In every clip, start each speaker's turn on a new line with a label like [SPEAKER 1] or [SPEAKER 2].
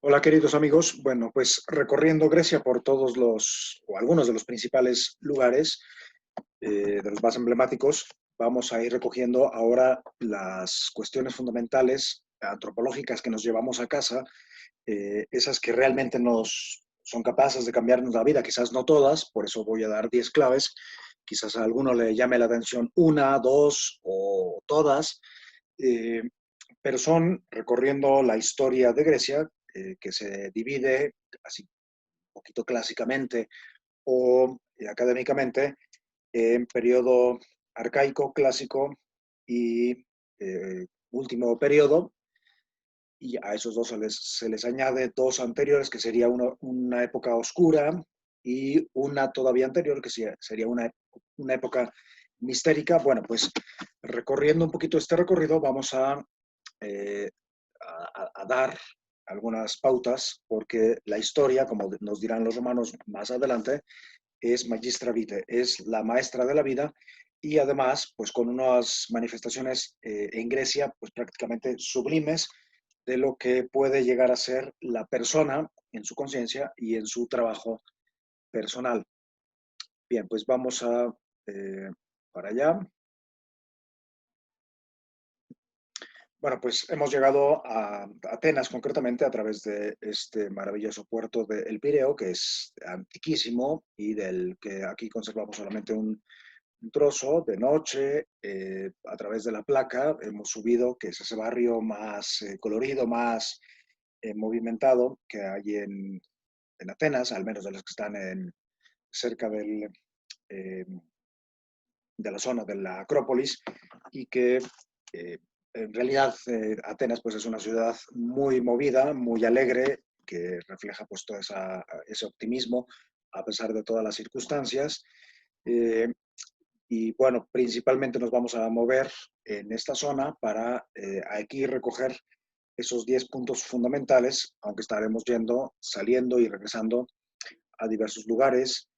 [SPEAKER 1] Hola, queridos amigos. Bueno, pues recorriendo Grecia por todos o algunos de los principales lugares, de los más emblemáticos, vamos a ir recogiendo ahora las cuestiones fundamentales antropológicas que nos llevamos a casa, esas que realmente nos son capaces de cambiarnos la vida, quizás no todas, por eso voy a dar 10 claves, quizás a alguno le llame la atención una, dos o todas, eh, pero son recorriendo la historia de Grecia, que se divide así un poquito clásicamente o académicamente en periodo arcaico, clásico y último periodo, y a esos dos se les añade dos anteriores, que sería una época oscura, y una todavía anterior, que sería una época mistérica. Bueno, pues recorriendo un poquito este recorrido, vamos eh, a dar algunas pautas, porque la historia, como nos dirán los romanos más adelante, es magistra vitae, es la maestra de la vida, y además, pues con unas manifestaciones en Grecia, pues prácticamente sublimes de lo que puede llegar a ser la persona en su conciencia y en su trabajo personal. Bien, pues vamos eh, para allá. Bueno, pues hemos llegado a Atenas concretamente a través de este maravilloso puerto de El Pireo, que es antiquísimo y del que aquí conservamos solamente un trozo de noche. A través de la placa hemos subido, que es ese barrio más colorido, más movimentado que hay en Atenas, al menos de los que están cerca eh, de la zona de la Acrópolis, y que en realidad Atenas pues, es una ciudad muy movida, muy alegre, que refleja pues, todo ese optimismo a pesar de todas las circunstancias. Eh, y bueno, principalmente nos vamos a mover en esta zona para aquí recoger esos 10 puntos fundamentales, aunque estaremos saliendo y regresando a diversos lugares,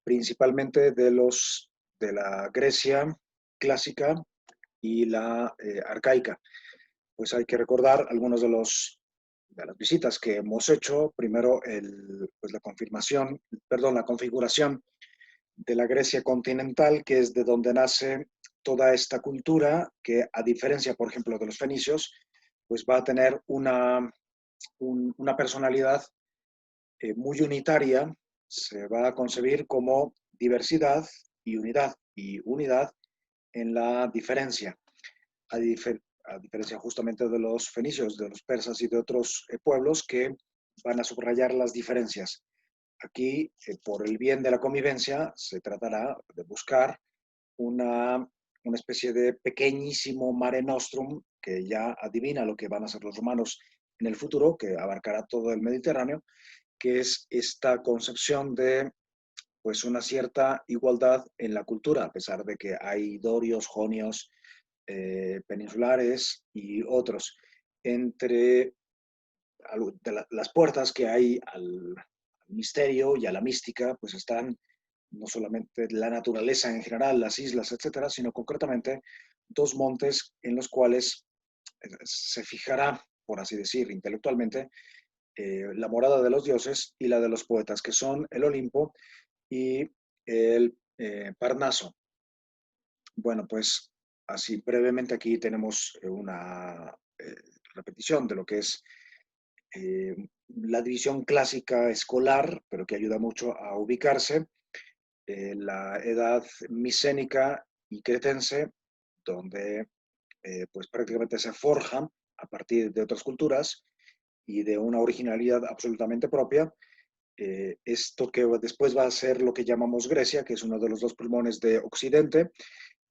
[SPEAKER 1] principalmente de la Grecia clásica y la arcaica. Pues hay que recordar algunos de las visitas que hemos hecho. Primero, pues la configuración de la Grecia continental, que es de donde nace toda esta cultura, que a diferencia, por ejemplo, de los fenicios, pues va a tener una personalidad muy unitaria. Se va a concebir como diversidad y unidad en la diferencia, a diferencia justamente de los fenicios, de los persas y de otros pueblos que van a subrayar las diferencias. Aquí, por el bien de la convivencia, se tratará de buscar una, una especie de pequeñísimo mare nostrum que ya adivina lo que van a ser los romanos en el futuro, que abarcará todo el Mediterráneo, que es esta concepción de pues una cierta igualdad en la cultura, a pesar de que hay dorios, jonios, peninsulares y otros. Entre las puertas que hay al misterio y a la mística, pues están no solamente la naturaleza en general, las islas, etcétera, sino concretamente dos montes en los cuales se fijará, por así decir, intelectualmente, la morada de los dioses y la de los poetas, que son el Olimpo y el Parnaso. Bueno, pues así brevemente aquí tenemos una repetición de lo que es eh, la división clásica escolar, pero que ayuda mucho a ubicarse, la edad micénica y cretense, donde pues prácticamente se forjan a partir de otras culturas y de una originalidad absolutamente propia. Esto que después va a ser lo que llamamos Grecia, que es uno de los dos pulmones de Occidente,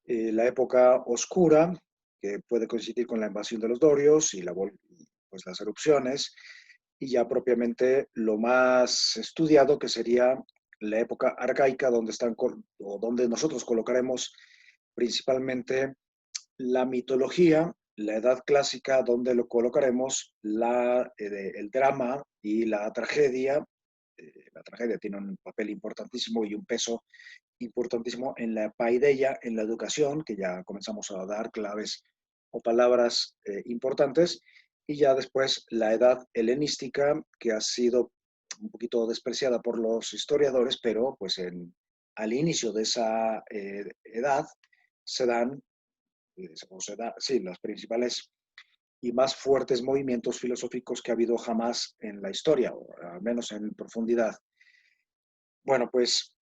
[SPEAKER 1] la época oscura, que puede coincidir con la invasión de los dorios y pues las erupciones, y ya propiamente lo más estudiado, que sería la época arcaica, o donde nosotros colocaremos principalmente la mitología, la edad clásica, donde lo colocaremos el drama y la tragedia. La tragedia tiene un papel importantísimo y un peso importantísimo en la paideia, en la educación, que ya comenzamos a dar claves o palabras importantes. y ya después la edad helenística, que ha sido un poquito despreciada por los historiadores, pero pues al inicio de esa edad se dan, sí, los principales y más fuertes movimientos filosóficos que ha habido jamás en la historia, o al menos en profundidad. Bueno, pues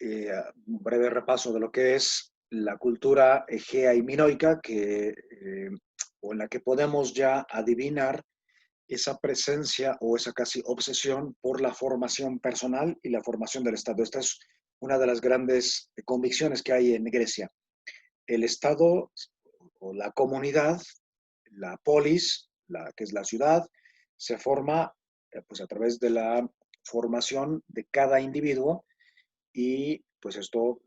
[SPEAKER 1] un breve repaso de lo que es la cultura egea y minoica, o en la que podemos ya adivinar esa presencia o esa casi obsesión por la formación personal y la formación del Estado. Esta es una de las grandes convicciones que hay en Grecia. El Estado o la comunidad, la polis, que es la ciudad, se forma pues a través de la formación de cada individuo y pues esto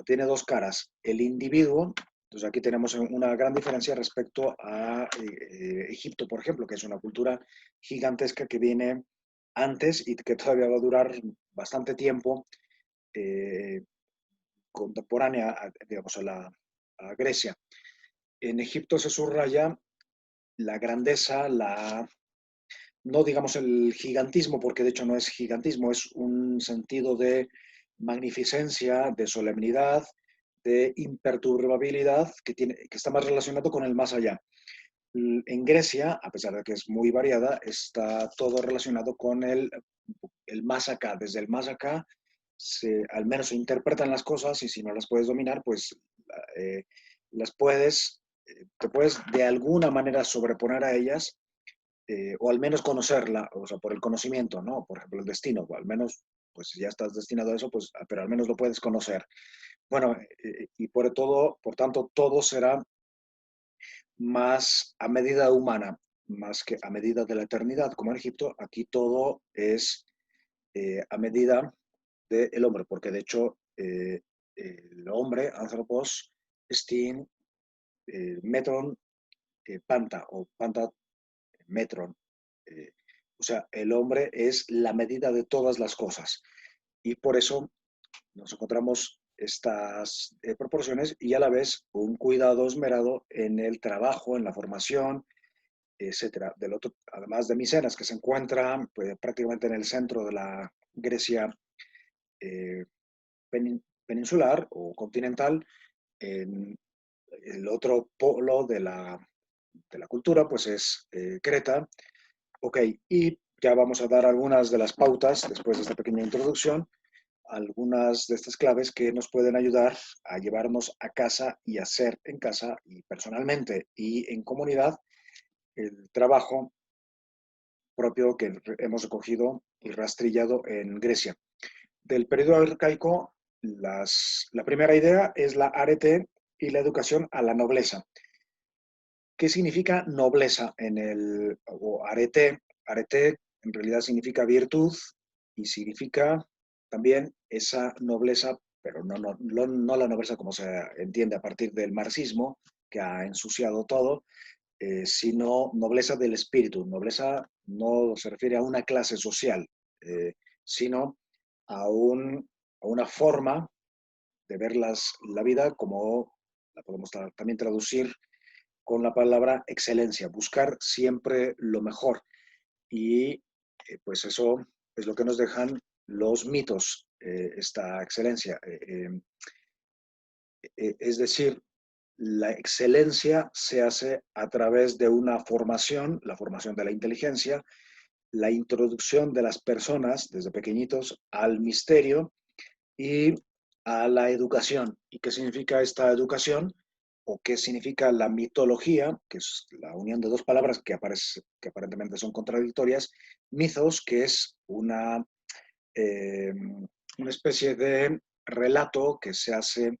[SPEAKER 1] tiene dos caras. El individuo, entonces aquí tenemos una gran diferencia respecto a Egipto, por ejemplo, que es una cultura gigantesca que viene antes y que todavía va a durar bastante tiempo, eh, contemporánea, digamos, a Grecia. En Egipto se subraya la grandeza, no digamos el gigantismo, porque de hecho no es gigantismo, es un sentido de magnificencia, de solemnidad, de imperturbabilidad que está más relacionado con el más allá. En Grecia, a pesar de que es muy variada, está todo relacionado con el más acá. Desde el más acá, al menos se interpretan las cosas y si no las puedes dominar, pues eh, las te puedes de alguna manera sobreponer a ellas o al menos conocerla, o sea, por el conocimiento, ¿no? Por ejemplo, el destino, o al menos, pues si ya estás destinado a eso, pues, pero al menos lo puedes conocer. Bueno, y por tanto, todo será más a medida humana, más que a medida de la eternidad, como en Egipto, aquí todo es a medida del hombre, porque de hecho el hombre, anthropos, estin, metron, panta, o panta metron. Eh, o sea, el hombre es la medida de todas las cosas. Y por eso nos encontramos estas proporciones y a la vez un cuidado esmerado en el trabajo, en la formación, etcétera. Del otro, además de Micenas, que se encuentra pues, prácticamente en el centro de la Grecia eh, peninsular o continental, en el otro polo de la cultura, pues es Creta. Ok, y ya vamos a dar algunas de las pautas después de esta pequeña introducción, algunas de estas claves que nos pueden ayudar a llevarnos a casa y hacer en casa y personalmente y en comunidad el trabajo propio que hemos recogido y rastrillado en Grecia. Del periodo arcaico, la primera idea es la arete y la educación a la nobleza. ¿Qué significa nobleza o arete? Arete en realidad significa virtud y significa también esa nobleza, pero no la nobleza como se entiende a partir del marxismo, que ha ensuciado todo, sino nobleza del espíritu. Nobleza no se refiere a una clase social, sino a, a una forma de ver la vida como la podemos también traducir con la palabra excelencia, buscar siempre lo mejor. Y pues eso es lo que nos dejan los mitos, esta excelencia. Es decir, la excelencia se hace a través de una formación, la formación de la inteligencia, la introducción de las personas desde pequeñitos al misterio y a la educación. ¿Y qué significa esta educación? ¿O qué significa la mitología? Que es la unión de dos palabras que aparentemente son contradictorias. Mitos, que es una especie de relato que se hace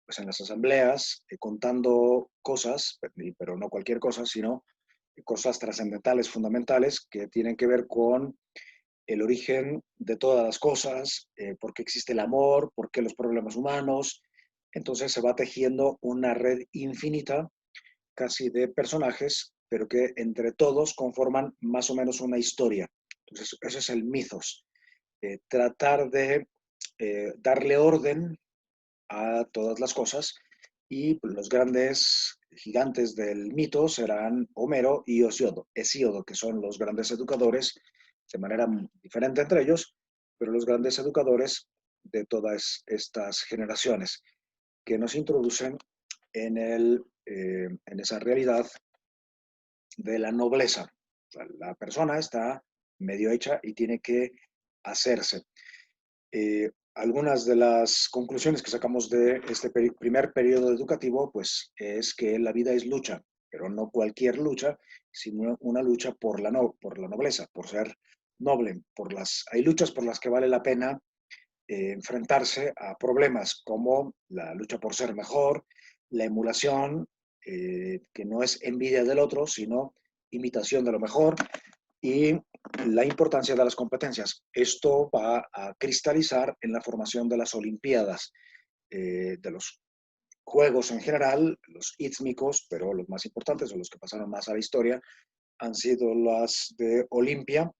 [SPEAKER 1] pues, en las asambleas, contando cosas, pero no cualquier cosa, sino cosas trascendentales, fundamentales, que tienen que ver con el origen de todas las cosas, por qué existe el amor, por qué los problemas humanos. Entonces se va tejiendo una red infinita, casi de personajes, pero que entre todos conforman más o menos una historia. Entonces, ese es el mitos. Tratar de darle orden a todas las cosas y los grandes gigantes del mito serán Homero y Hesíodo, que son los grandes educadores, de manera diferente entre ellos, pero los grandes educadores de todas estas generaciones, que nos introducen en esa realidad de la nobleza. O sea, la persona está medio hecha y tiene que hacerse. Algunas de las conclusiones que sacamos de este primer periodo educativo, pues, es que la vida es lucha, pero no cualquier lucha, sino una lucha por la nobleza, por ser noble. Hay luchas por las que vale la pena enfrentarse a problemas como la lucha por ser mejor, la emulación, que no es envidia del otro, sino imitación de lo mejor, y la importancia de las competencias. Esto va a cristalizar en la formación de las Olimpiadas, de los Juegos en general, los ítmicos, pero los más importantes o los que pasaron más a la historia han sido las de Olimpia,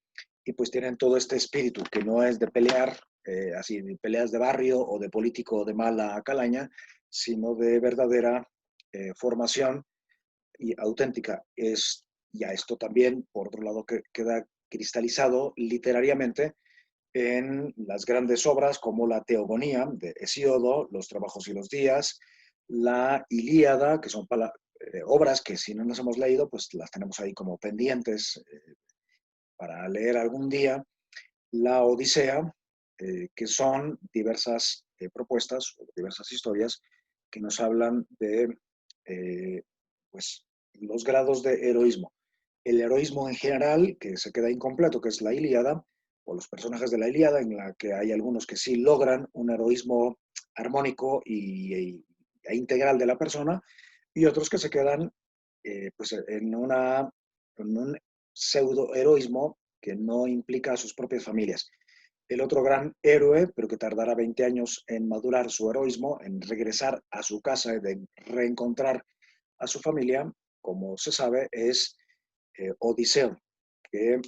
[SPEAKER 1] y pues tienen todo este espíritu que no es de pelear, así, de peleas de barrio o de político de mala calaña, sino de verdadera formación y auténtica. Ya esto también, por otro lado, que queda cristalizado literariamente en las grandes obras como la Teogonía de Hesíodo, los Trabajos y los Días, la Ilíada, que son obras que si no nos hemos leído, pues las tenemos ahí como pendientes para leer algún día, la Odisea, que son diversas propuestas o diversas historias que nos hablan de eh, pues, los grados de heroísmo. El heroísmo en general, que se queda incompleto, que es la Ilíada, o los personajes de la Ilíada, en la que hay algunos que sí logran un heroísmo armónico e integral de la persona, y otros que se quedan pues en un pseudo heroísmo que no implica a sus propias familias. El otro gran héroe, pero que tardará 20 años en madurar su heroísmo, en regresar a su casa, de reencontrar a su familia, como se sabe, es Odiseo, que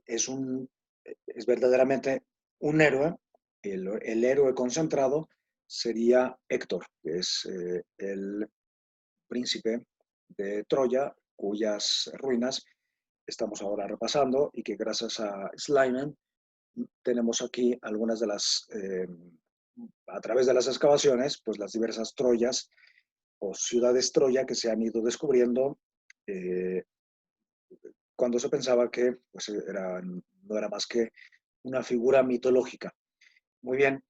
[SPEAKER 1] es verdaderamente un héroe. El héroe concentrado sería Héctor, que es el príncipe de Troya, cuyas ruinas estamos ahora repasando y que gracias a Slyman tenemos aquí algunas de a través de las excavaciones, pues las diversas Troyas o ciudades Troya que se han ido descubriendo eh, cuando se pensaba que pues, no era más que una figura mitológica. Muy bien,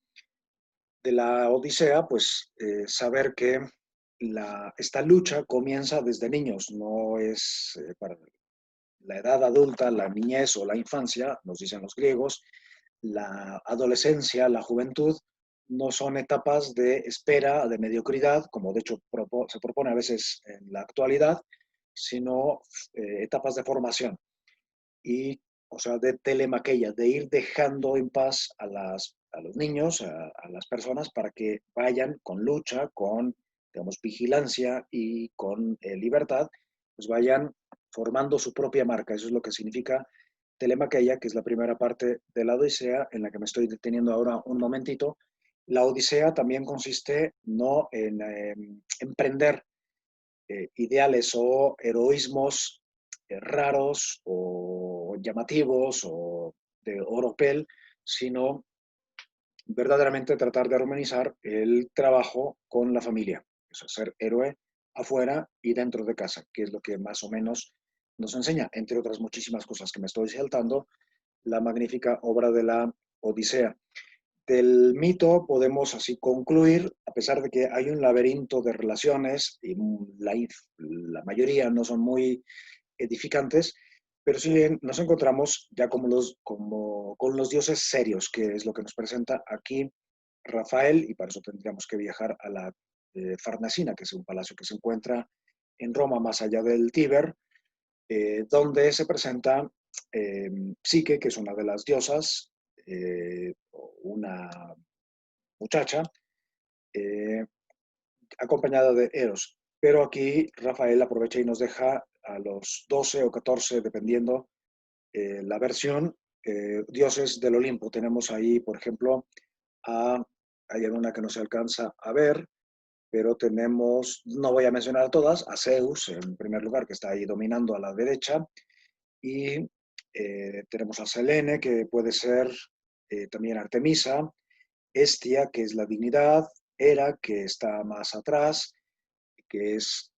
[SPEAKER 1] de la Odisea, pues saber que esta lucha comienza desde niños, no es para la edad adulta, la niñez o la infancia, nos dicen los griegos, la adolescencia, la juventud, no son etapas de espera, de mediocridad, como de hecho se propone a veces en la actualidad, sino etapas de formación y, o sea, de telemaquia, de ir dejando en paz a los niños, a las personas, para que vayan con lucha, con, digamos, vigilancia y con libertad, pues vayan formando su propia marca. Eso es lo que significa telemaquia, que es la primera parte de la Odisea, en la que me estoy deteniendo ahora un momentito. La Odisea también consiste no en emprender ideales o heroísmos raros o llamativos o de oropel, sino verdaderamente tratar de armonizar el trabajo con la familia. Eso, ser héroe afuera y dentro de casa, que es lo que más o menos nos enseña, entre otras muchísimas cosas que me estoy saltando, la magnífica obra de la Odisea. Del mito podemos así concluir, a pesar de que hay un laberinto de relaciones y la mayoría no son muy edificantes, pero sí nos encontramos ya con los dioses serios, que es lo que nos presenta aquí Rafael, y para eso tendríamos que viajar a la Farnesina, que es un palacio que se encuentra en Roma, más allá del Tíber, donde se presenta Psique, que es una de las diosas, una muchacha, eh, acompañada de Eros. Pero aquí Rafael aprovecha y nos deja a los 12 o 14, dependiendo la versión, dioses del Olimpo. Tenemos ahí, por ejemplo, hay una que no se alcanza a ver, pero tenemos, no voy a mencionar todas, a Zeus en primer lugar, que está ahí dominando a la derecha, y tenemos a Selene, que puede ser también Artemisa, Hestia, que es la divinidad, Hera, que está más atrás, que es,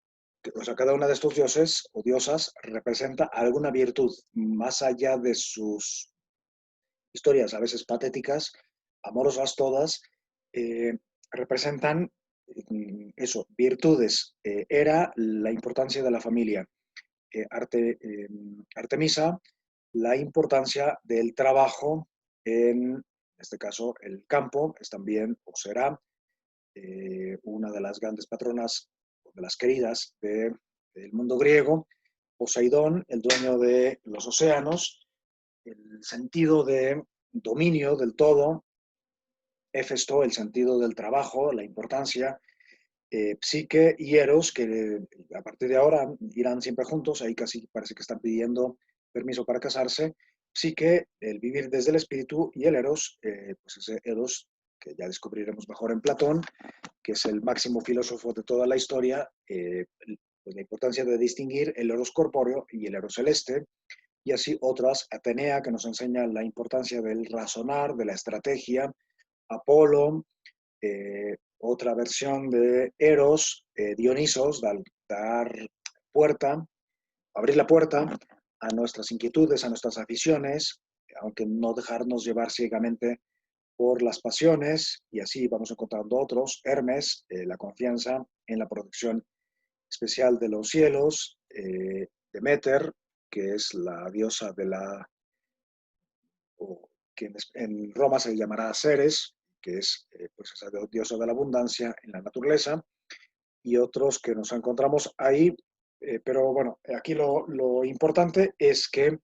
[SPEAKER 1] o sea, cada una de estos dioses o diosas representa alguna virtud, más allá de sus historias a veces patéticas, amorosas todas, eh, representan eso, virtudes. Era la importancia de la familia. Artemisa, la importancia del trabajo en este caso, el campo es también, o será, una de las grandes patronas, de las queridas del mundo griego. Poseidón, el dueño de los océanos, el sentido de dominio del todo. Hefesto, el sentido del trabajo, la importancia. Psique y Eros, que a partir de ahora irán siempre juntos, ahí casi parece que están pidiendo permiso para casarse. Psique, el vivir desde el espíritu, y el Eros, pues ese Eros que ya descubriremos mejor en Platón, que es el máximo filósofo de toda la historia, pues la importancia de distinguir el Eros corpóreo y el Eros celeste, y así otras, Atenea, que nos enseña la importancia del razonar, de la estrategia, Apolo, otra versión de Eros, Dionisos, dar puerta, abrir la puerta a nuestras inquietudes, a nuestras aficiones, aunque no dejarnos llevar ciegamente por las pasiones, y así vamos encontrando otros. Hermes, la confianza en la protección especial de los cielos. Demeter, que es la diosa de la, o que en Roma se llamará Ceres, que es pues esa diosa de la abundancia en la naturaleza, y otros que nos encontramos ahí. Pero bueno, aquí lo importante es que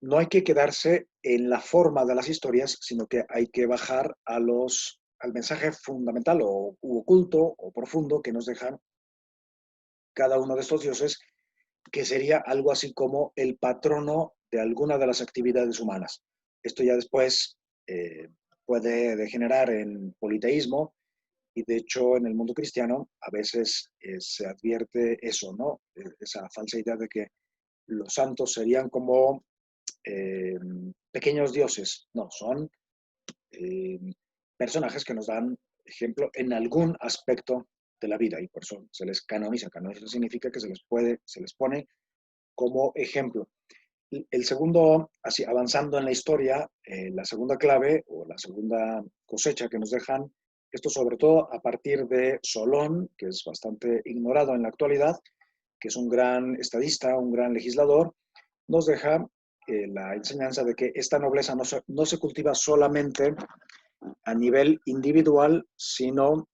[SPEAKER 1] no hay que quedarse en la forma de las historias, sino que hay que bajar al mensaje fundamental o oculto o profundo que nos dejan cada uno de estos dioses, que sería algo así como el patrono de alguna de las actividades humanas. Esto ya después puede degenerar en politeísmo, y de hecho en el mundo cristiano a veces se advierte eso, ¿no? Esa falsa idea de que los santos serían como eh, pequeños dioses. No, son eh, personajes que nos dan ejemplo en algún aspecto de la vida, y por eso se les canoniza. Canoniza significa que se les pone como ejemplo. El segundo, así avanzando en la historia, la segunda clave o la segunda cosecha que nos dejan, esto sobre todo a partir de Solón, que es bastante ignorado en la actualidad, que es un gran estadista, un gran legislador, nos deja la enseñanza de que esta nobleza no se cultiva solamente a nivel individual, sino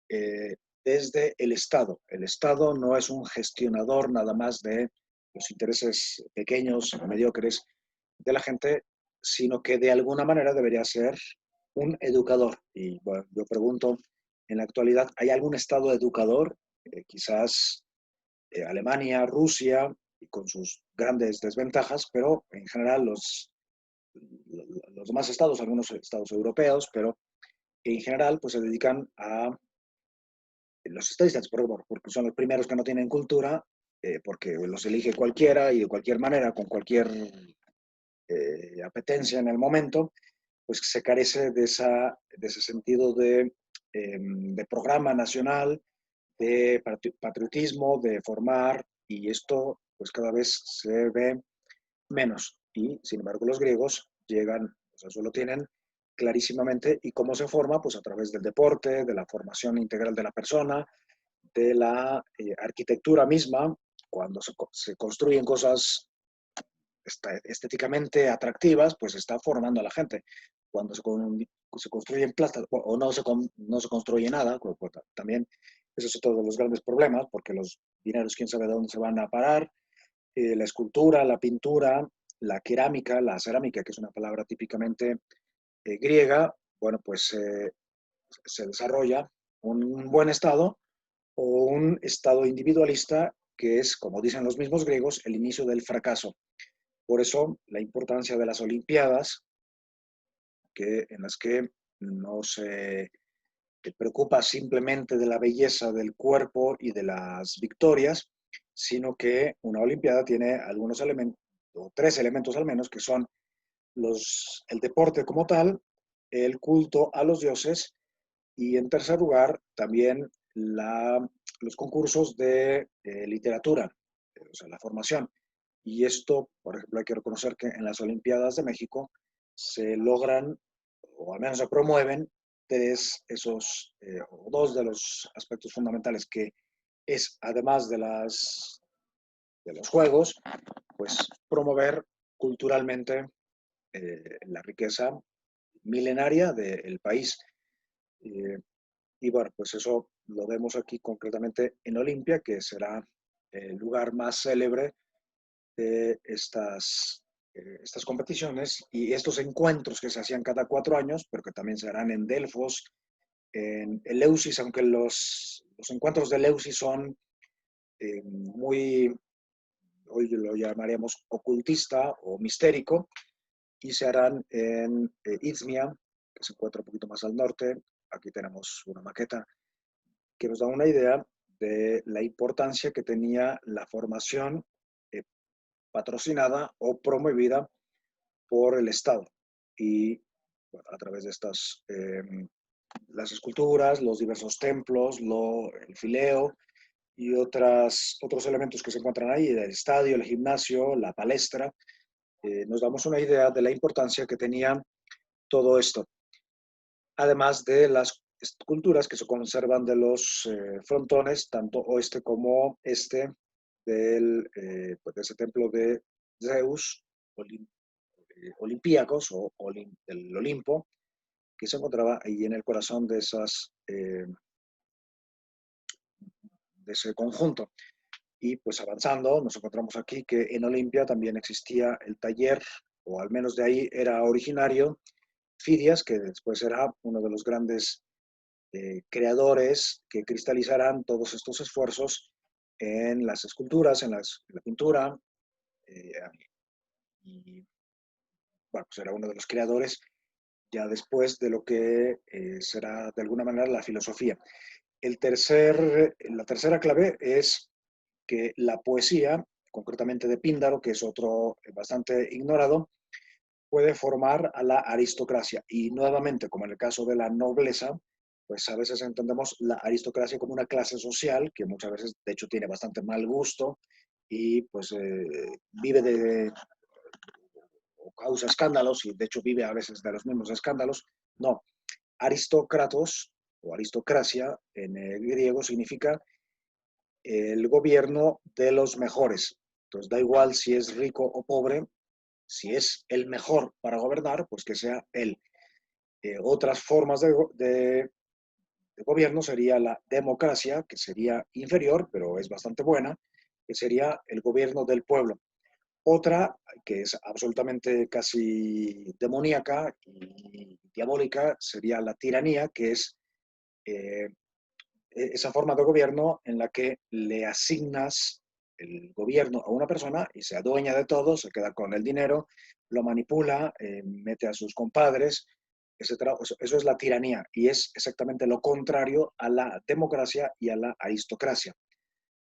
[SPEAKER 1] eh, desde el Estado. El Estado no es un gestionador nada más de los intereses pequeños, mediocres de la gente, sino que de alguna manera debería ser un educador. Y bueno, yo pregunto, en la actualidad, ¿hay algún Estado educador? Quizás Alemania, Rusia, y con sus grandes desventajas, pero en general los demás estados, algunos estados europeos, pero en general pues se dedican a los estadistas, porque son los primeros que no tienen cultura, porque los elige cualquiera y de cualquier manera, con cualquier apetencia en el momento, pues se carece de ese sentido de programa nacional, de patriotismo, de formar, y esto pues cada vez se ve menos. Y sin embargo los griegos llegan, o sea, eso lo tienen clarísimamente. ¿Y cómo se forma? Pues a través del deporte, de la formación integral de la persona, de la arquitectura misma, cuando se construyen cosas estéticamente atractivas, pues está formando a la gente. Cuando se construye en plata o no se construye nada, pues también eso es otro de los grandes problemas, porque los dineros, quién sabe de dónde se van a parar. La escultura, la pintura, la cerámica, que es una palabra típicamente griega, bueno, pues se desarrolla un buen estado o un estado individualista que es, como dicen los mismos griegos, el inicio del fracaso. Por eso la importancia de las Olimpiadas, en las que no se preocupa simplemente de la belleza del cuerpo y de las victorias, sino que una Olimpiada tiene algunos elementos, o tres elementos al menos, que son el deporte como tal, el culto a los dioses y en tercer lugar también los concursos de literatura, o sea, la formación. Y esto, por ejemplo, hay que reconocer que en las Olimpiadas de México se logran, o al menos se promueven, o dos de los aspectos fundamentales que es, además de los juegos, pues promover culturalmente la riqueza milenaria del país. Eh, y bueno, pues eso lo vemos aquí concretamente en Olimpia, que será el lugar más célebre de estas competiciones y estos encuentros que se hacían cada 4 años, pero que también se harán en Delfos, en Eleusis, aunque los encuentros de Eleusis son muy, hoy lo llamaríamos ocultista o mistérico, y se harán en Izmia, que se encuentra un poquito más al norte. Aquí tenemos una maqueta que nos da una idea de la importancia que tenía la formación eh, patrocinada o promovida por el Estado. Y bueno, a través de las esculturas, los diversos templos, el fileo y otros elementos que se encuentran ahí, el estadio, el gimnasio, la palestra, nos damos una idea de la importancia que tenía todo esto, además de las esculturas que se conservan de los frontones, tanto oeste como este, pues de ese templo de Zeus, Olim, Olimpíacos o del Olimpo, que se encontraba ahí en el corazón de ese conjunto. Y pues avanzando, nos encontramos aquí que en Olimpia también existía el taller, o al menos de ahí era originario, Fidias, que después será uno de los grandes creadores que cristalizarán todos estos esfuerzos en las esculturas, en la pintura, eh, y bueno, será uno de los creadores ya después de lo que será de alguna manera la filosofía. La tercera clave es que la poesía, concretamente de Píndaro, que es otro bastante ignorado, puede formar a la aristocracia. Y nuevamente, como en el caso de la nobleza, pues a veces entendemos la aristocracia como una clase social que muchas veces, de hecho, tiene bastante mal gusto y pues vive o causa escándalos y de hecho vive a veces de los mismos escándalos. No, aristócratos o aristocracia en griego significa el gobierno de los mejores. Entonces da igual si es rico o pobre, si es el mejor para gobernar, pues que sea él. Otras formas de gobierno sería la democracia, que sería inferior, pero es bastante buena, que sería el gobierno del pueblo. Otra, que es absolutamente casi demoníaca y diabólica, sería la tiranía, que es eh, esa forma de gobierno en la que le asignas el gobierno a una persona y se adueña de todo, se queda con el dinero, lo manipula, mete a sus compadres, etcétera. Eso es la tiranía y es exactamente lo contrario a la democracia y a la aristocracia.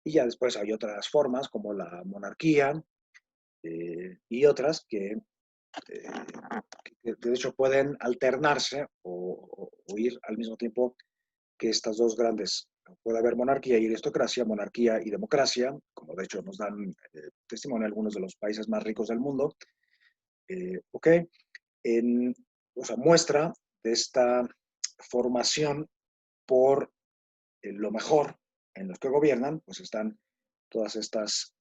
[SPEAKER 1] Y ya después hay otras formas como la monarquía y otras que de hecho pueden alternarse o ir al mismo tiempo que estas dos grandes. Puede haber monarquía y aristocracia, monarquía y democracia, como de hecho nos dan testimonio algunos de los países más ricos del mundo. Ok, en, o sea, muestra de esta formación por lo mejor en los que gobiernan, pues están todas estas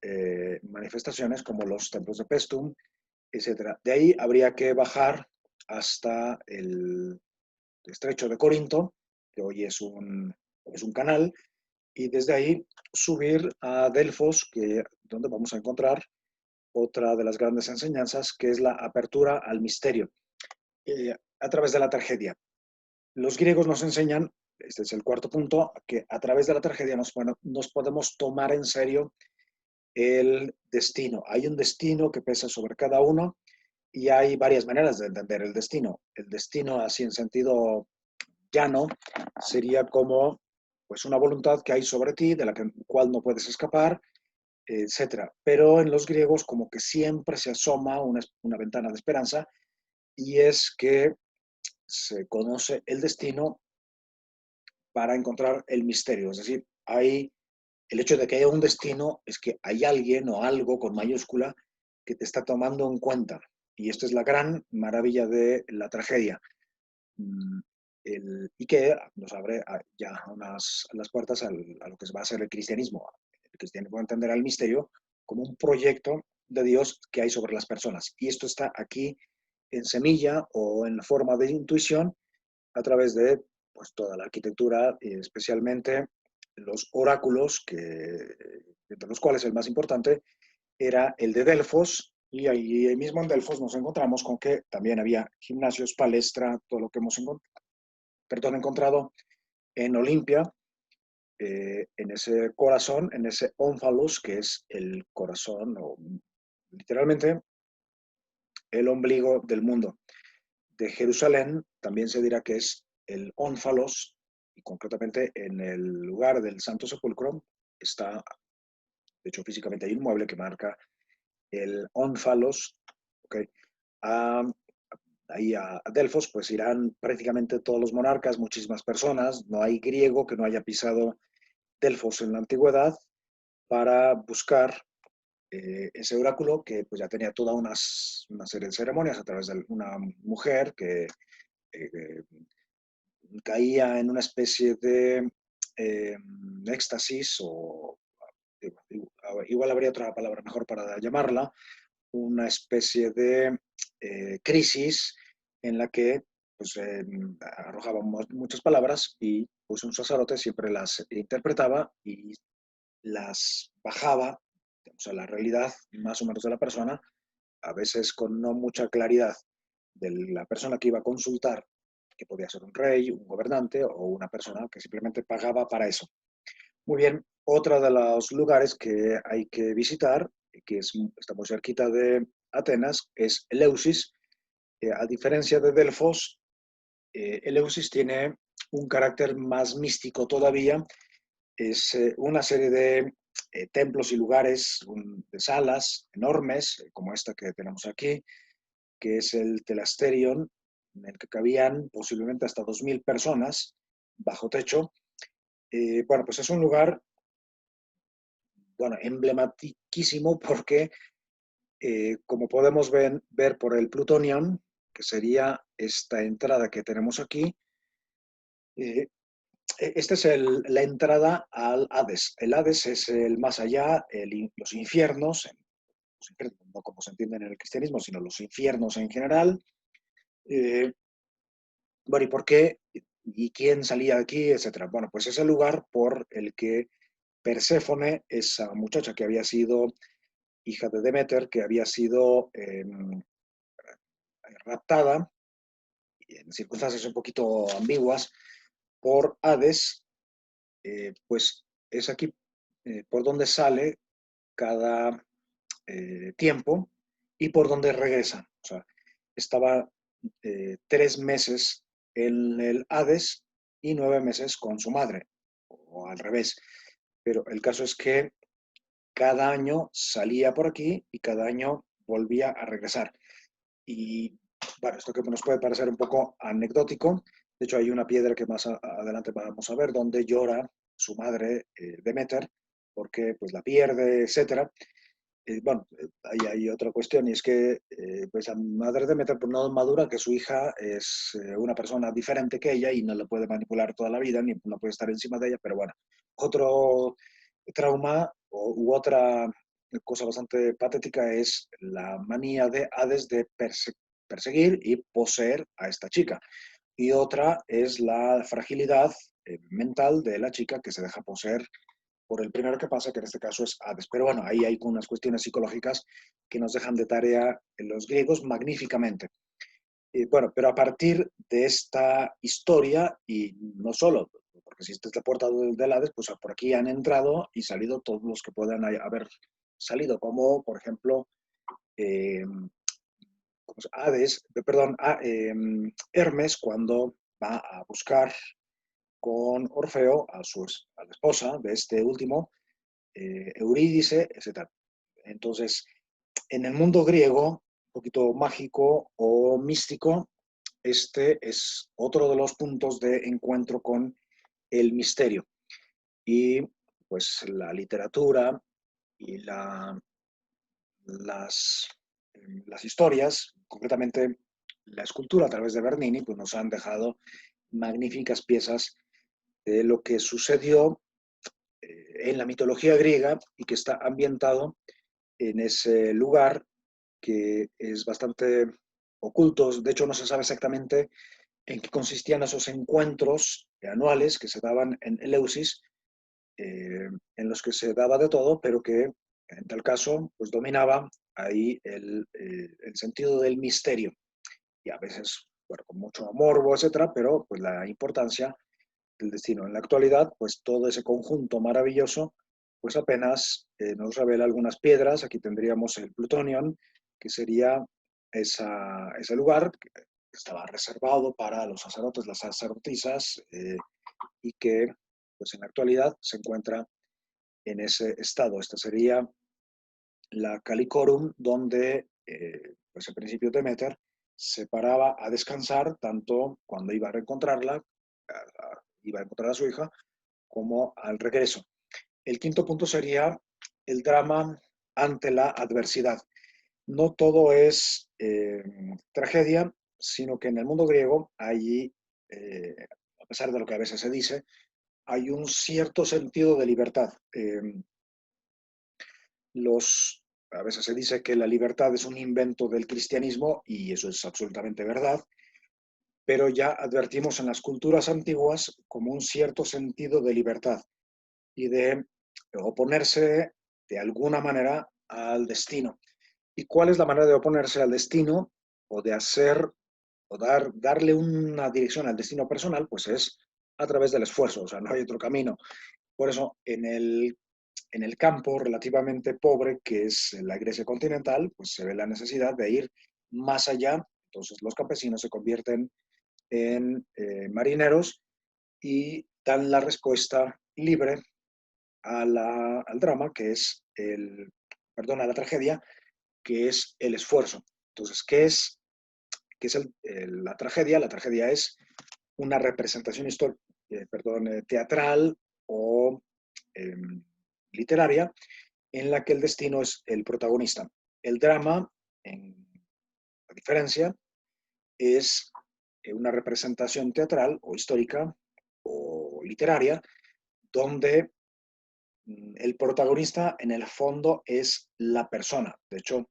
[SPEAKER 1] manifestaciones como los templos de Pestum, etcétera. De ahí habría que bajar hasta el estrecho de Corinto, que hoy es un canal, y desde ahí subir a Delfos, donde vamos a encontrar otra de las grandes enseñanzas, que es la apertura al misterio a través de la tragedia. Los griegos nos enseñan, este es el cuarto punto, que a través de la tragedia nos podemos tomar en serio el destino. Hay un destino que pesa sobre cada uno y hay varias maneras de entender el destino. El destino así en sentido llano sería como pues una voluntad que hay sobre ti, de la cual no puedes escapar, etcétera. Pero en los griegos como que siempre se asoma una ventana de esperanza, y es que se conoce el destino para encontrar el misterio. Es decir, el hecho de que haya un destino es que hay alguien o algo con mayúscula que te está tomando en cuenta. Y esta es la gran maravilla de la tragedia. Mm, y que nos abre ya las puertas a lo que va a ser el cristianismo. El cristianismo entenderá el misterio como un proyecto de Dios que hay sobre las personas. Y esto está aquí en semilla o en forma de intuición a través de pues, toda la arquitectura, y especialmente los oráculos, entre los cuales el más importante era el de Delfos, y ahí mismo en Delfos nos encontramos con que también había gimnasios, palestra, todo lo que hemos encontrado en Olimpia, en ese corazón, en ese ónfalos, que es el corazón, o literalmente el ombligo del mundo. De Jerusalén también se dirá que es el ónfalos, y concretamente en el lugar del Santo Sepulcro está, de hecho físicamente hay un mueble que marca el ónfalos, ¿okay? A, ahí a Delfos pues irán prácticamente todos los monarcas, muchísimas personas, no hay griego que no haya pisado Delfos en la antigüedad para buscar ese oráculo que pues ya tenía toda una serie de ceremonias a través de una mujer que eh, caía en una especie de eh, éxtasis, o igual habría otra palabra mejor para llamarla, una especie de crisis en la que pues, arrojaba muchas palabras, y pues un sacerdote siempre las interpretaba y las bajaba, digamos, a la realidad más o menos de la persona, a veces con no mucha claridad de la persona que iba a consultar, que podía ser un rey, un gobernante o una persona que simplemente pagaba para eso. Muy bien, otro de los lugares que hay que visitar, está muy cerquita de Atenas, es Eleusis. A diferencia de Delfos, Eleusis tiene un carácter más místico todavía. Es una serie de templos y lugares, de salas enormes, como esta que tenemos aquí, que es el Telasterion, en el que cabían posiblemente hasta 2.000 personas bajo techo. Bueno, pues es un lugar, bueno, emblematiquísimo porque, como podemos ver por el Plutonion, que sería esta entrada que tenemos aquí, eh, esta es la entrada al Hades. El Hades es el más allá, los infiernos, no como se entiende en el cristianismo, sino los infiernos en general. Eh, bueno, ¿y por qué? ¿Y quién salía de aquí? Etcétera. Bueno, pues es el lugar por el que Perséfone, esa muchacha que había sido hija de Demeter, que había sido raptada en circunstancias un poquito ambiguas por Hades, pues es aquí por donde sale cada tiempo y por donde regresa. O sea, estaba 3 meses en el Hades y 9 meses con su madre, o al revés. Pero el caso es que cada año salía por aquí y cada año volvía a regresar. Y bueno, esto que nos puede parecer un poco anecdótico, de hecho hay una piedra que más adelante vamos a ver donde llora su madre, Demeter, porque pues la pierde, etcétera. Bueno, ahí hay otra cuestión, y es que pues la madre Demeter pues, no madura que su hija es una persona diferente que ella y no la puede manipular toda la vida, ni no puede estar encima de ella, pero bueno, otro trauma u otra cosa bastante patética es la manía de Hades de perseguir y poseer a esta chica. Y otra es la fragilidad mental de la chica que se deja poseer por el primero que pasa, que en este caso es Hades. Pero bueno, ahí hay unas cuestiones psicológicas que nos dejan de tarea en los griegos magníficamente. Bueno, pero a partir de esta historia, y no solo, porque si esta es la puerta del Hades, pues por aquí han entrado y salido todos los que puedan haber salido, como por ejemplo Hades, perdón, Hermes, cuando va a buscar con Orfeo a la esposa de este último, Eurídice, etc. Entonces, en el mundo griego, un poquito mágico o místico, este es otro de los puntos de encuentro con el misterio. Y pues la literatura y las, las historias, concretamente la escultura a través de Bernini, pues nos han dejado magníficas piezas de lo que sucedió en la mitología griega y que está ambientado en ese lugar que es bastante oculto. De hecho, no se sabe exactamente en qué consistían esos encuentros anuales que se daban en Eleusis, en los que se daba de todo, pero que en tal caso pues dominaba ahí el sentido del misterio y a veces, bueno, con mucho morbo, etcétera, pero pues la importancia del destino. En la actualidad, pues todo ese conjunto maravilloso, pues apenas nos revela algunas piedras. Aquí tendríamos el Plutonion, que sería ese lugar que estaba reservado para los sacerdotes, las sacerdotisas, y que pues en la actualidad se encuentra en ese estado. Esta sería la Calicorum, donde pues el principio de Demeter se paraba a descansar tanto cuando iba a reencontrarla, iba a encontrar a su hija, como al regreso. El quinto punto sería el drama ante la adversidad. No todo es tragedia, sino que en el mundo griego hay, a pesar de lo que a veces se dice, hay un cierto sentido de libertad. A veces se dice que la libertad es un invento del cristianismo y eso es absolutamente verdad, pero ya advertimos en las culturas antiguas como un cierto sentido de libertad y de oponerse de alguna manera al destino. ¿Y cuál es la manera de oponerse al destino o de hacer o darle una dirección al destino personal? Pues es a través del esfuerzo, o sea, no hay otro camino. Por eso, en el campo relativamente pobre que es la Grecia continental, pues se ve la necesidad de ir más allá. Entonces los campesinos se convierten en marineros y dan la respuesta libre al drama, que es perdón, a la tragedia, que es el esfuerzo. Entonces, qué es la tragedia? La tragedia es una representación teatral o eh, literaria en la que el destino es el protagonista. El drama, en a diferencia, es una representación teatral o histórica o literaria donde el protagonista en el fondo es la persona. De hecho,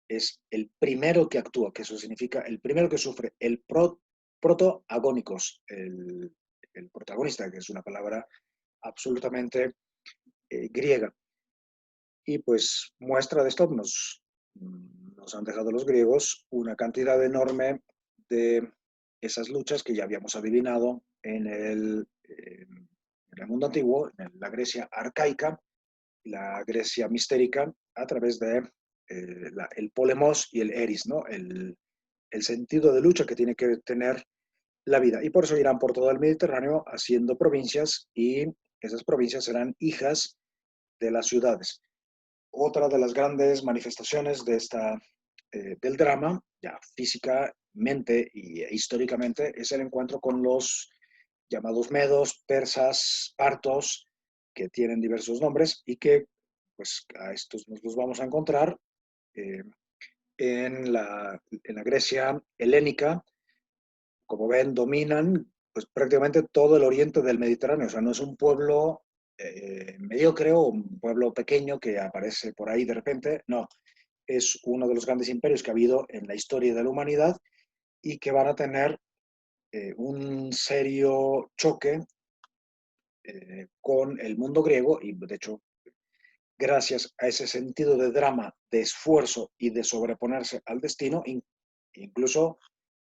[SPEAKER 1] es el primero que actúa, que eso significa el primero que sufre, el protoagónicos, el protagonista, que es una palabra absolutamente griega. Y pues muestra de esto nos han dejado los griegos una cantidad enorme de esas luchas que ya habíamos adivinado en el mundo antiguo, en la Grecia arcaica, la Grecia mistérica, a través de el polemos y el eris, ¿no? El sentido de lucha que tiene que tener la vida. Y por eso irán por todo el Mediterráneo haciendo provincias y esas provincias serán hijas de las ciudades. Otra de las grandes manifestaciones del drama, ya físicamente e históricamente, es el encuentro con los llamados medos, persas, partos, que tienen diversos nombres y que pues a estos nos los vamos a encontrar eh, en la Grecia helénica. Como ven, dominan pues prácticamente todo el oriente del Mediterráneo. O sea, no es un pueblo mediocre o un pueblo pequeño que aparece por ahí de repente. No, es uno de los grandes imperios que ha habido en la historia de la humanidad y que van a tener un serio choque con el mundo griego y de hecho gracias a ese sentido de drama, de esfuerzo y de sobreponerse al destino, incluso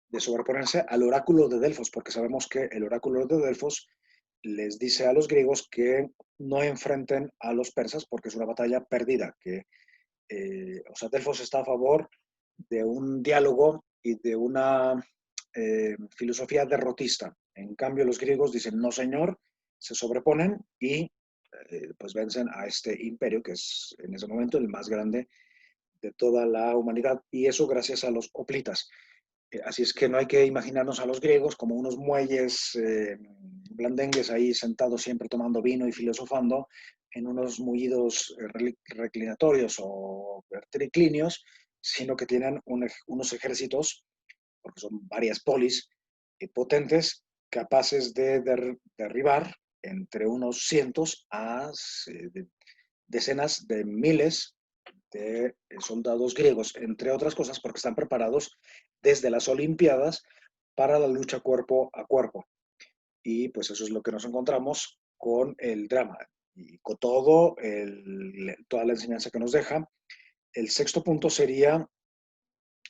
[SPEAKER 1] de sobreponerse al oráculo de Delfos, porque sabemos que el oráculo de Delfos les dice a los griegos que no enfrenten a los persas porque es una batalla perdida, que o sea, Delfos está a favor de un diálogo y de una filosofía derrotista. En cambio, los griegos dicen, no señor, se sobreponen y pues vencen a este imperio, que es en ese momento el más grande de toda la humanidad, y eso gracias a los hoplitas. Así es que no hay que imaginarnos a los griegos como unos muelles blandengues ahí sentados siempre tomando vino y filosofando en unos mullidos reclinatorios o triclinios, sino que tienen unos ejércitos, porque son varias polis potentes, capaces de derribar entre unos cientos a decenas de miles de soldados griegos, entre otras cosas porque están preparados desde las Olimpiadas para la lucha cuerpo a cuerpo. Y pues eso es lo que nos encontramos con el drama y con toda la enseñanza que nos deja. El sexto punto sería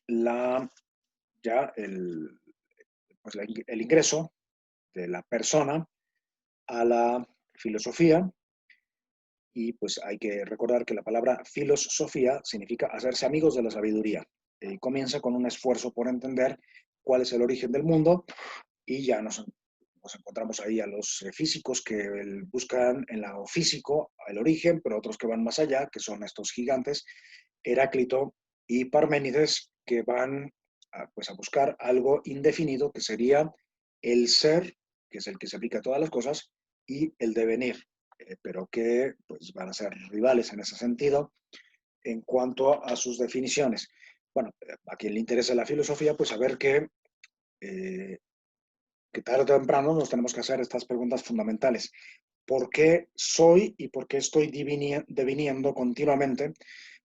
[SPEAKER 1] la, ya pues el ingreso de la persona a la filosofía. Y pues hay que recordar que la palabra filosofía significa hacerse amigos de la sabiduría. Comienza con un esfuerzo por entender cuál es el origen del mundo y ya nos encontramos ahí a los físicos que buscan en lo físico el origen, pero otros que van más allá, que son estos gigantes, Heráclito y Parménides, que van pues a buscar algo indefinido, que sería el ser, que es el que se aplica a todas las cosas, y el devenir, pero que pues, van a ser rivales en ese sentido en cuanto a sus definiciones. Bueno, a quien le interesa la filosofía, pues saber eh, que tarde o temprano nos tenemos que hacer estas preguntas fundamentales. ¿Por qué soy y por qué estoy deviniendo continuamente?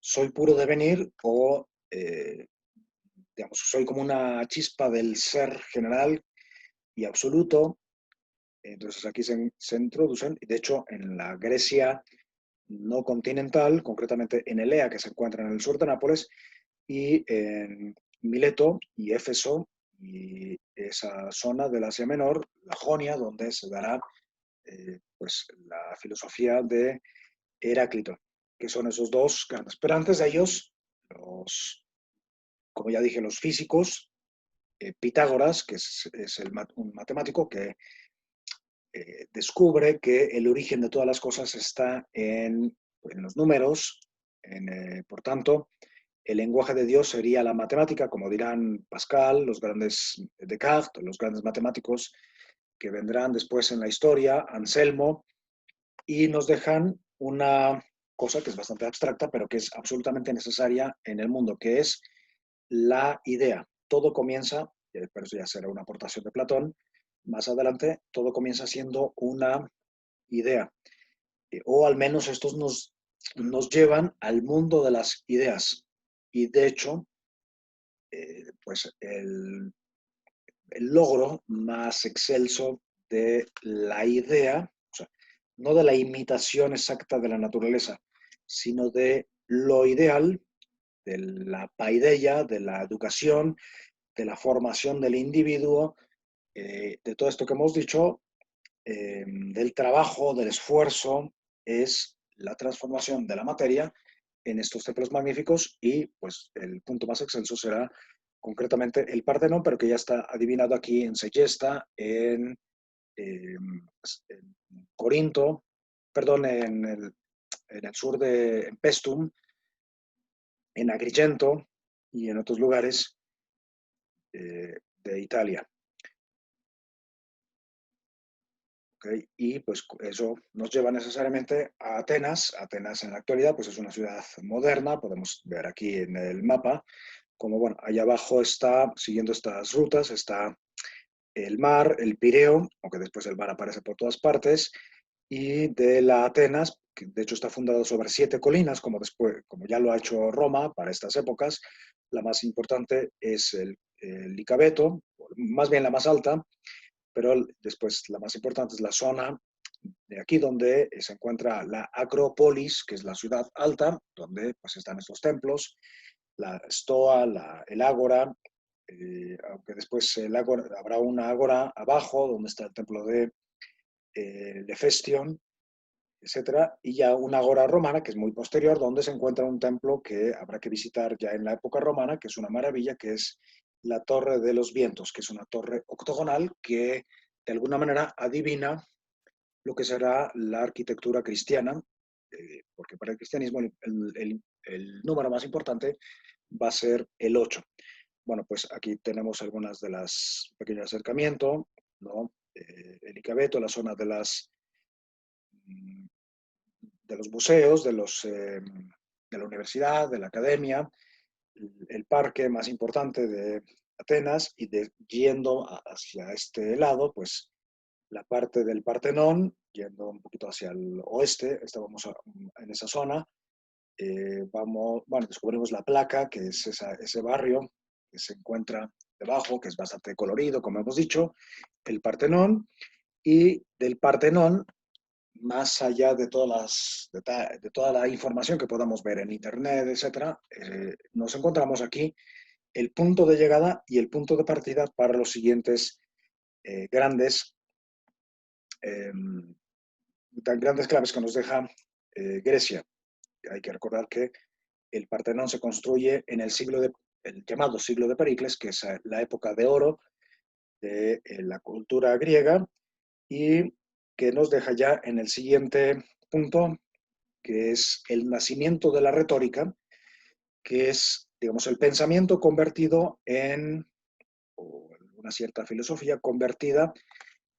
[SPEAKER 1] ¿Soy puro devenir o, digamos, soy como una chispa del ser general y absoluto? Entonces aquí se introducen, de hecho, en la Grecia no continental, concretamente en Elea, que se encuentra en el sur de Nápoles, y en Mileto y Éfeso, y esa zona del Asia Menor, la Jonia, donde se dará pues, la filosofía de Heráclito, que son esos dos grandes. Pero antes de ellos, como ya dije, los físicos, Pitágoras, que es un matemático que descubre que el origen de todas las cosas está en los números, por tanto, el lenguaje de Dios sería la matemática, como dirán Pascal, los grandes Descartes, los grandes matemáticos que vendrán después en la historia, Anselmo, y nos dejan una cosa que es bastante abstracta, pero que es absolutamente necesaria en el mundo, que es la idea. Todo comienza, pero eso ya será una aportación de Platón, más adelante, todo comienza siendo una idea, o al menos estos nos llevan al mundo de las ideas. Y de hecho, pues el logro más excelso de la idea, o sea, no de la imitación exacta de la naturaleza, sino de lo ideal, de la paideia, de la educación, de la formación del individuo, de todo esto que hemos dicho, del trabajo, del esfuerzo, es la transformación de la materia en estos templos magníficos y pues el punto más excelso será concretamente el Partenón, pero que ya está adivinado aquí en Segesta, en Corinto, perdón, en el sur de Pestum, en Agrigento y en otros lugares de Italia. ¿Okay? Y pues eso nos lleva necesariamente a Atenas. Atenas en la actualidad pues es una ciudad moderna, podemos ver aquí en el mapa, como bueno, allá abajo está, siguiendo estas rutas, está el mar, el Pireo, aunque después el mar aparece por todas partes, y de la Atenas, que de hecho está fundado sobre 7 colinas, como ya lo ha hecho Roma para estas épocas. La más importante es el Licabeto, más bien la más alta, pero después la más importante es la zona de aquí donde se encuentra la Acrópolis, que es la ciudad alta, donde pues están estos templos, la Stoa, el Ágora, aunque después habrá una Ágora abajo, donde está el templo de Hefestion, etcétera, y ya una Ágora romana, que es muy posterior, donde se encuentra un templo que habrá que visitar ya en la época romana, que es una maravilla, que es la Torre de los Vientos, que es una torre octogonal que de alguna manera adivina lo que será la arquitectura cristiana, porque para el cristianismo el número más importante va a ser el 8. Bueno, pues aquí tenemos algunas de las pequeños acercamientos, ¿no? El Icaveto, la zona mm, de los museos, de la universidad, de la academia, el parque más importante de Atenas y yendo hacia este lado, pues la parte del Partenón, yendo un poquito hacia el oeste, estábamos en esa zona, bueno, descubrimos la placa, que es ese barrio que se encuentra debajo, que es bastante colorido, como hemos dicho, el Partenón, y del Partenón, más allá de de toda la información que podamos ver en Internet, etcétera, nos encontramos aquí el punto de llegada y el punto de partida para los siguientes grandes, eh, tan grandes claves que nos deja Grecia. Hay que recordar que el Partenón se construye en el llamado siglo de Pericles, que es la época de oro de la cultura griega, y que nos deja ya en el siguiente punto, que es el nacimiento de la retórica, que es, digamos, el pensamiento convertido o una cierta filosofía convertida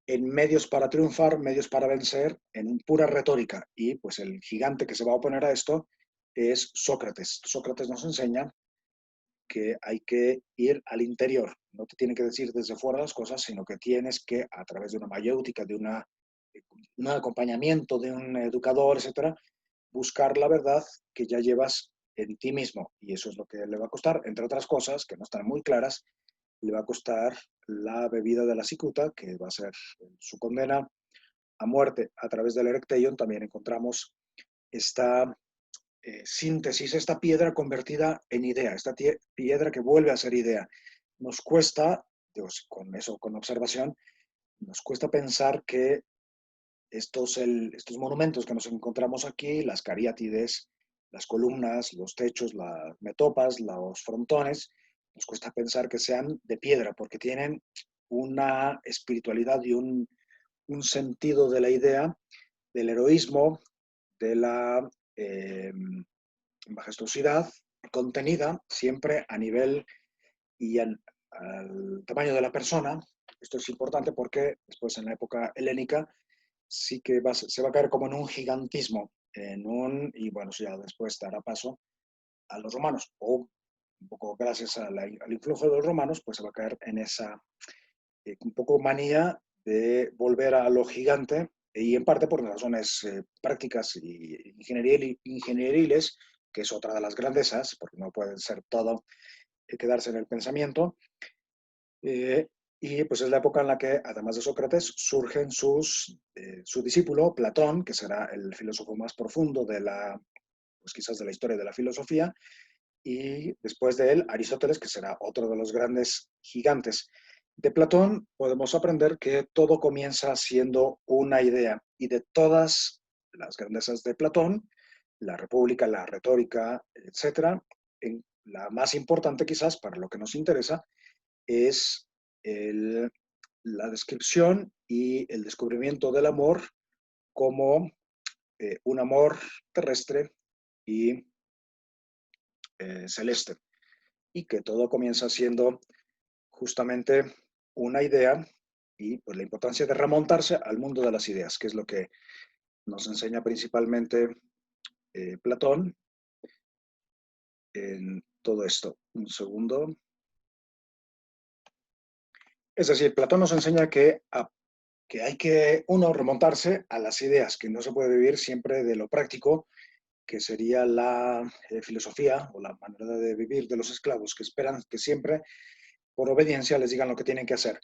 [SPEAKER 1] en medios para triunfar, medios para vencer, en pura retórica. Y pues el gigante que se va a oponer a esto es Sócrates. Sócrates nos enseña que hay que ir al interior. No te tiene que decir desde fuera las cosas, sino que tienes que, a través de una mayéutica, de un acompañamiento de un educador, etcétera, buscar la verdad que ya llevas en ti mismo. Y eso es lo que le va a costar, entre otras cosas, que no están muy claras, le va a costar la bebida de la cicuta, que va a ser su condena a muerte a través del Erecteion. También encontramos esta síntesis, esta piedra convertida en idea, esta piedra que vuelve a ser idea. Nos cuesta, Dios, con eso, con observación, nos cuesta pensar que estos monumentos que nos encontramos aquí, las cariátides, las columnas, los techos, las metopas, los frontones, nos cuesta pensar que sean de piedra, porque tienen una espiritualidad y un sentido de la idea, del heroísmo, de la majestuosidad contenida siempre a nivel y al tamaño de la persona. Esto es importante porque después en la época helénica sí que se va a caer como en un gigantismo, y bueno, ya después dará paso a los romanos, o un poco gracias al influjo de los romanos, pues se va a caer en esa un poco manía de volver a lo gigante, y en parte por razones prácticas y ingenieriles, que es otra de las grandezas, porque no puede ser todo quedarse en el pensamiento. Eh, y pues es la época en la que, además de Sócrates, surgen su discípulo, Platón, que será el filósofo más profundo pues quizás de la historia de la filosofía, y después de él, Aristóteles, que será otro de los grandes gigantes. De Platón podemos aprender que todo comienza siendo una idea, y de todas las grandezas de Platón, la República, la retórica, etcétera, la más importante quizás para lo que nos interesa es el, la descripción y el descubrimiento del amor como un amor terrestre y celeste, y que todo comienza siendo justamente una idea, y pues la importancia de remontarse al mundo de las ideas, que es lo que nos enseña principalmente Platón en todo esto. Un segundo. Es decir, Platón nos enseña que hay que, uno, remontarse a las ideas, que no se puede vivir siempre de lo práctico, que sería la filosofía o la manera de vivir de los esclavos, que esperan que siempre, por obediencia, les digan lo que tienen que hacer.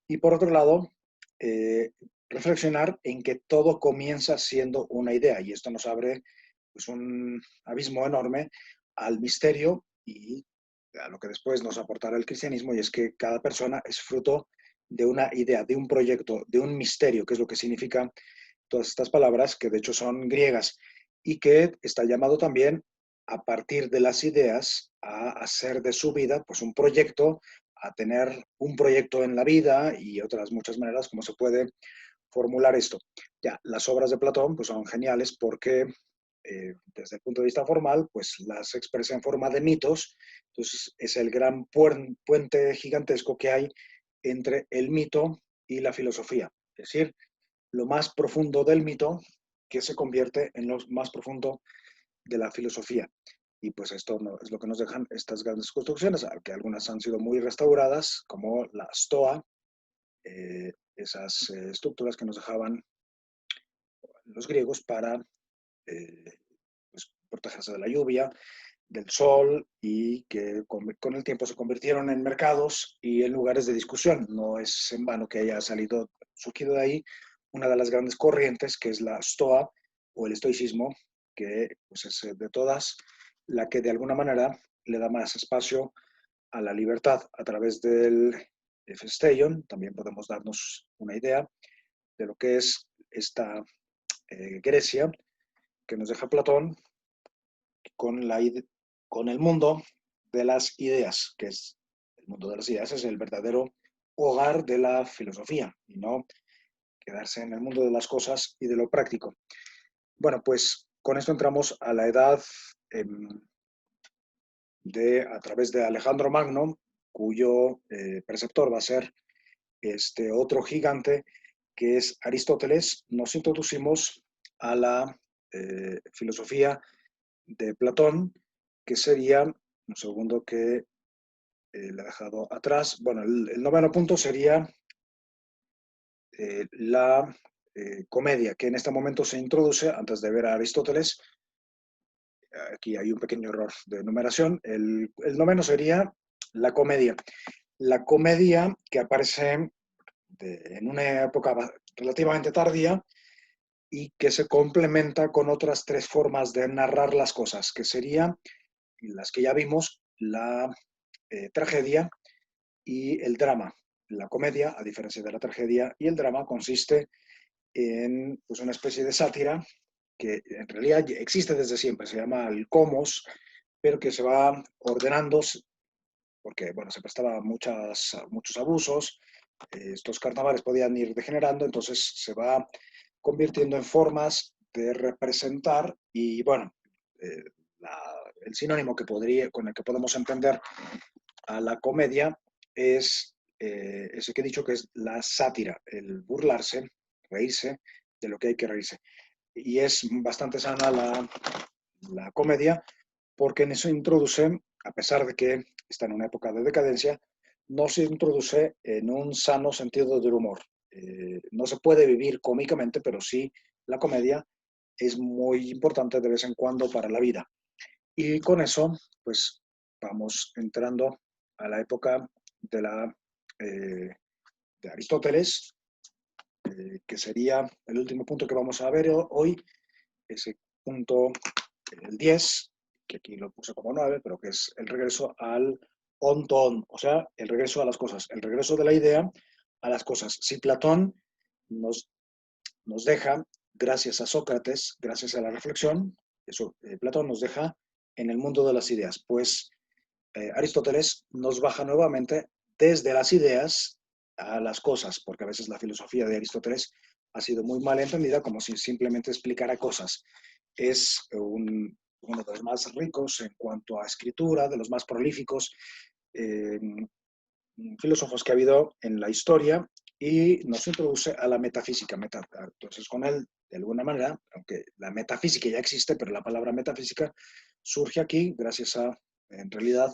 [SPEAKER 1] Y por otro lado, eh, reflexionar en que todo comienza siendo una idea, y esto nos abre pues, un abismo enorme al misterio y a lo que después nos aportará el cristianismo, y es que cada persona es fruto de una idea, de un proyecto, de un misterio, que es lo que significa todas estas palabras, que de hecho son griegas, y que está llamado también a partir de las ideas a hacer de su vida pues un proyecto, a tener un proyecto en la vida y otras muchas maneras como se puede formular esto. Ya, las obras de Platón pues, son geniales porque desde el punto de vista formal, pues las expresa en forma de mitos. Entonces es el gran puente gigantesco que hay entre el mito y la filosofía. Es decir, lo más profundo del mito que se convierte en lo más profundo de la filosofía. Y pues esto no, es lo que nos dejan estas grandes construcciones, que algunas han sido muy restauradas, como la Stoa, esas estructuras que nos dejaban los griegos para pues, protegerse de la lluvia, del sol y que con el tiempo se convirtieron en mercados y en lugares de discusión. No es en vano que haya salido, surgido de ahí una de las grandes corrientes que es la Stoa o el estoicismo, que pues, es de todas la que de alguna manera le da más espacio a la libertad a través del Festation. También podemos darnos una idea de lo que es esta Grecia que nos deja Platón con, con el mundo de las ideas, que es el mundo de las ideas, es el verdadero hogar de la filosofía y no quedarse en el mundo de las cosas y de lo práctico. Bueno, pues con esto entramos a la edad a través de Alejandro Magno, cuyo preceptor va a ser este otro gigante que es Aristóteles. Nos introducimos a la filosofía de Platón, que sería, un segundo que le he dejado atrás, bueno, el noveno punto sería la comedia, que en este momento se introduce antes de ver a Aristóteles. Aquí hay un pequeño error de numeración. El noveno sería la comedia. La comedia que aparece en una época relativamente tardía y que se complementa con otras tres formas de narrar las cosas, que serían las que ya vimos, la tragedia y el drama. La comedia, a diferencia de la tragedia y el drama, consiste en pues, una especie de sátira que en realidad existe desde siempre, se llama el comos, pero que se va ordenando porque bueno, se prestaba muchos abusos, estos carnavales podían ir degenerando, entonces se va convirtiendo en formas de representar y bueno, eh, la, el sinónimo con el que podemos entender a la comedia es ese que he dicho que es la sátira, el burlarse, reírse de lo que hay que reírse. Y es bastante sana la comedia porque en eso introduce, a pesar de que está en una época de decadencia, no se introduce en un sano sentido del humor. No se puede vivir cómicamente, pero sí la comedia es muy importante de vez en cuando para la vida. Y con eso, pues vamos entrando a la época de, de Aristóteles, que sería el último punto que vamos a ver hoy, ese punto, el 10 que aquí lo puse como 9 pero que es el regreso al on-to-on, o sea, el regreso a las cosas, el regreso de la idea a las cosas. Si Platón nos, nos deja, gracias a Sócrates, gracias a la reflexión, eso, Platón nos deja en el mundo de las ideas, pues Aristóteles nos baja nuevamente desde las ideas a las cosas, porque a veces la filosofía de Aristóteles ha sido muy mal entendida como si simplemente explicara cosas. Es uno de los más ricos en cuanto a escritura, de los más prolíficos eh, filósofos que ha habido en la historia y nos introduce a la metafísica. Entonces, con él, de alguna manera, aunque la metafísica ya existe, pero la palabra metafísica surge aquí gracias a, en realidad,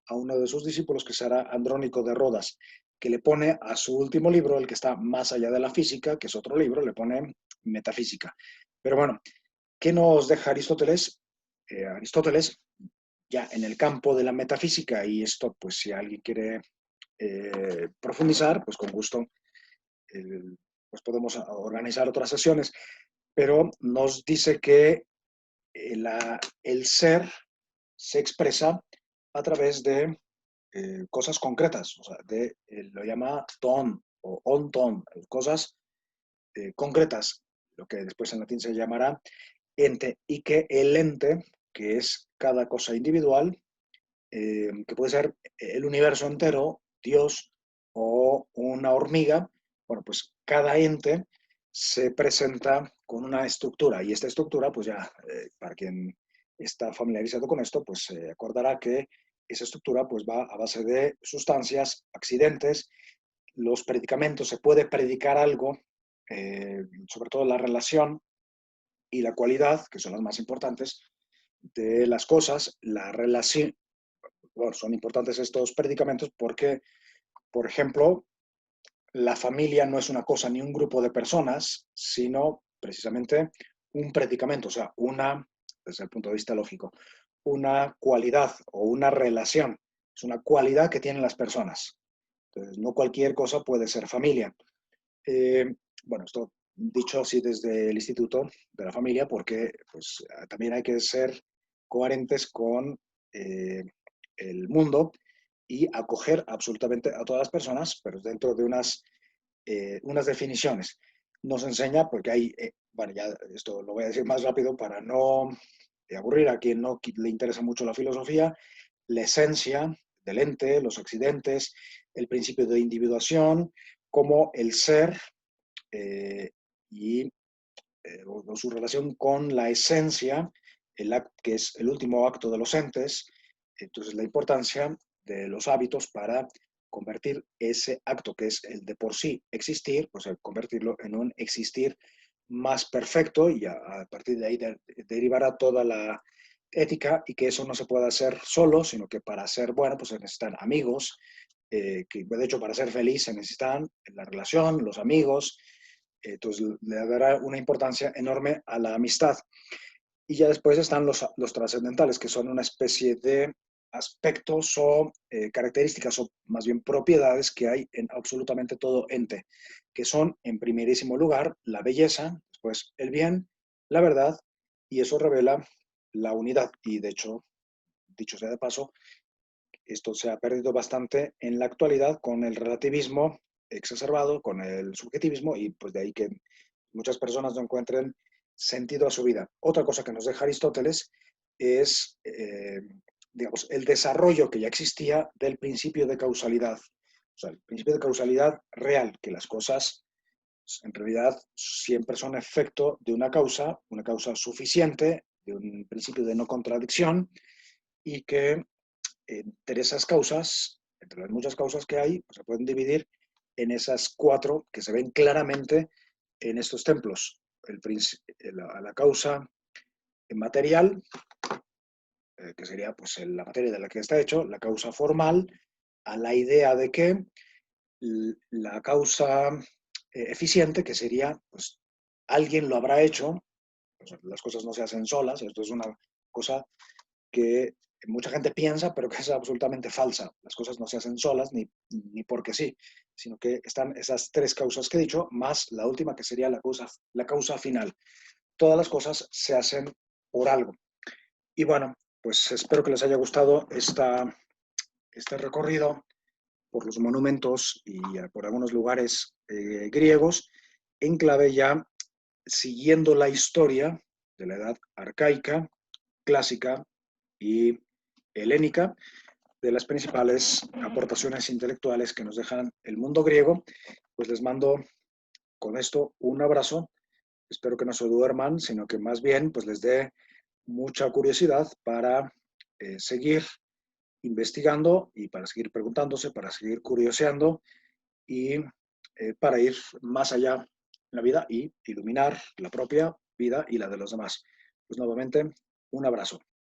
[SPEAKER 1] a uno de sus discípulos, que será Andrónico de Rodas, que le pone a su último libro, el que está más allá de la física, que es otro libro, le pone metafísica. Pero bueno, ¿qué nos deja Aristóteles? Aristóteles, ya en el campo de la metafísica, y esto, pues si alguien quiere profundizar, pues con gusto, pues podemos organizar otras sesiones, pero nos dice que el ser se expresa a través de cosas concretas, o sea, lo llama ton o on ton, cosas concretas, lo que después en latín se llamará ente, y que el ente, que es cada cosa individual, que puede ser el universo entero Dios o una hormiga, bueno, pues cada ente se presenta con una estructura y esta estructura, pues ya, para quien está familiarizado con esto, pues se acordará que esa estructura pues va a base de sustancias, accidentes, los predicamentos, se puede predicar algo, sobre todo la relación y la cualidad, que son las más importantes, de las cosas, la relación, bueno, son importantes estos predicamentos porque, por ejemplo, la familia no es una cosa ni un grupo de personas, sino precisamente un predicamento, o sea, desde el punto de vista lógico, una cualidad o una relación. Es una cualidad que tienen las personas. Entonces, no cualquier cosa puede ser familia. Eh, bueno, esto dicho así desde el Instituto de la Familia, porque pues, también hay que ser coherentes con el mundo y acoger absolutamente a todas las personas, pero dentro de unas definiciones. Nos enseña, porque hay, bueno, ya esto lo voy a decir más rápido para no aburrir a quien no le interesa mucho la filosofía, la esencia del ente, los accidentes, el principio de individuación, como el ser eh, y o su relación con la esencia, que es el último acto de los entes, entonces la importancia de los hábitos para convertir ese acto que es el de por sí existir, pues convertirlo en un existir más perfecto y a partir de ahí derivará toda la ética y que eso no se puede hacer solo, sino que para ser bueno, pues se necesitan amigos, que de hecho para ser feliz se necesitan la relación, los amigos, entonces le dará una importancia enorme a la amistad. Y ya después están los trascendentales, que son una especie de aspectos o características o más bien propiedades que hay en absolutamente todo ente, que son en primerísimo lugar la belleza, después el bien, la verdad, y eso revela la unidad. Y de hecho, dicho sea de paso, esto se ha perdido bastante en la actualidad con el relativismo exacerbado, con el subjetivismo y pues de ahí que muchas personas no encuentren sentido a su vida. Otra cosa que nos deja Aristóteles es, digamos, el desarrollo que ya existía del principio de causalidad. O sea, el principio de causalidad real, que las cosas en realidad siempre son efecto de una causa suficiente, de un principio de no contradicción y que entre esas causas, entre las muchas causas que hay, pues se pueden dividir en esas cuatro que se ven claramente en estos templos. La causa material, que sería pues, la materia de la que está hecho, la causa formal, a la idea de que la causa eficiente, que sería, pues, alguien lo habrá hecho, pues, las cosas no se hacen solas, esto es una cosa que mucha gente piensa, pero que es absolutamente falsa. Las cosas no se hacen solas ni porque sí, sino que están esas tres causas que he dicho, más la última que sería la causa final. Todas las cosas se hacen por algo. Y bueno, pues espero que les haya gustado este recorrido por los monumentos y por algunos lugares griegos en clave ya siguiendo la historia de la edad arcaica, clásica y helénica, de las principales aportaciones intelectuales que nos dejan el mundo griego, pues les mando con esto un abrazo. Espero que no se duerman, sino que más bien pues les dé mucha curiosidad para seguir investigando y para seguir preguntándose, para seguir curioseando y para ir más allá en la vida y iluminar la propia vida y la de los demás. Pues nuevamente, un abrazo.